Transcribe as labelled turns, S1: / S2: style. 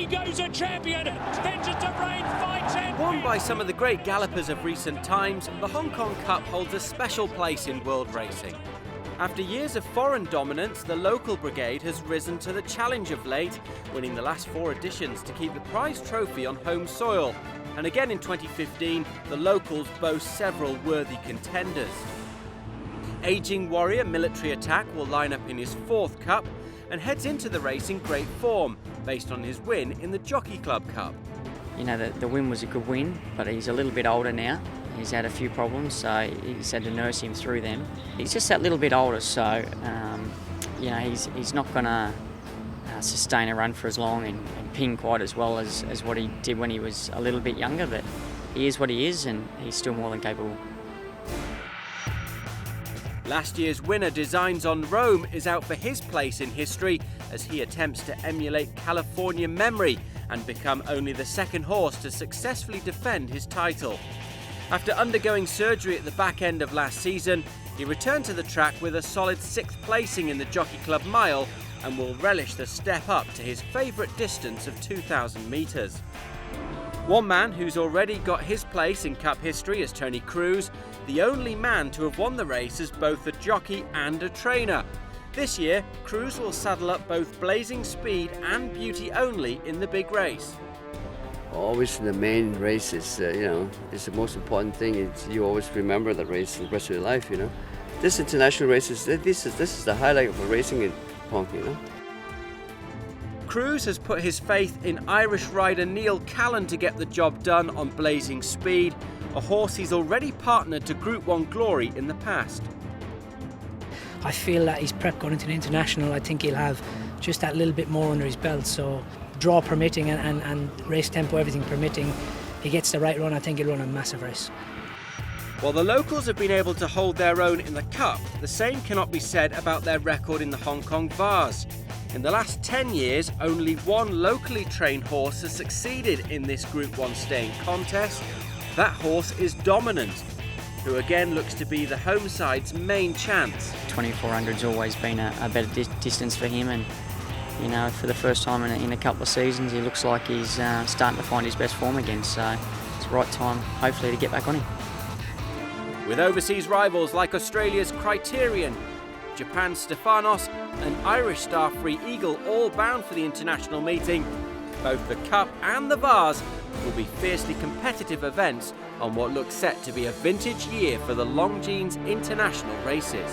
S1: Away goes a champion. Vengeance of Rain fights in.
S2: Won by some of the great gallopers of recent times, the Hong Kong Cup holds a special place in world racing. After years of foreign dominance, the local brigade has risen to the challenge of late, winning the last 4 editions to keep the prize trophy on home soil. And again in 2015, the locals boast several worthy contenders. Ageing warrior Military Attack will line up in his 4th Cup and heads into the race in great form, based on his win in the Jockey Club Cup.
S3: You know, the win was a good win, but he's a little bit older now. He's had a few problems, so he's had to nurse him through them. He's just that little bit older, so you know, he's not going to sustain a run for as long and ping quite as well as what he did when he was a little bit younger, but he is what he is and he's still more than capable.
S2: Last year's winner, Designs on Rome, is out for his place in history as he attempts to emulate California memory and become only the 2nd horse to successfully defend his title. After undergoing surgery at the back end of last season, he returned to the track with a solid 6th placing in the Jockey Club Mile and will relish the step up to his favourite distance of 2,000 metres. One man who's already got his place in Cup history is Tony Cruz, the only man to have won the race as both a jockey and a trainer. This year, Cruz will saddle up both Blazing Speed and Beauty Only in the big race.
S4: Always the main race is, it's the most important thing. You always remember the race the rest of your life, you know. This international race this is the highlight of the racing in Hong Kong, you know.
S2: Cruz has put his faith in Irish rider Neil Callan to get the job done on Blazing Speed, a horse he's already partnered to Group 1 glory in the past.
S5: I feel that his prep going into the international, I think he'll have just that little bit more under his belt, so draw permitting and race tempo, everything permitting, he gets the right run, I think he'll run a massive race.
S2: While the locals have been able to hold their own in the Cup, the same cannot be said about their record in the Hong Kong Vase. In the last 10 years, only one locally trained horse has succeeded in this Group 1 staying contest. That horse is Dominant, who again looks to be the home side's main chance.
S3: 2400's always been a better distance for him, and you know, for the first time in a couple of seasons, he looks like he's starting to find his best form again, so it's the right time, hopefully, to get back on him.
S2: With overseas rivals like Australia's Criterion, Japan's Stefanos and Irish star Free Eagle all bound for the international meeting, both the Cup and the Vase will be fiercely competitive events on what looks set to be a vintage year for the Longines international races.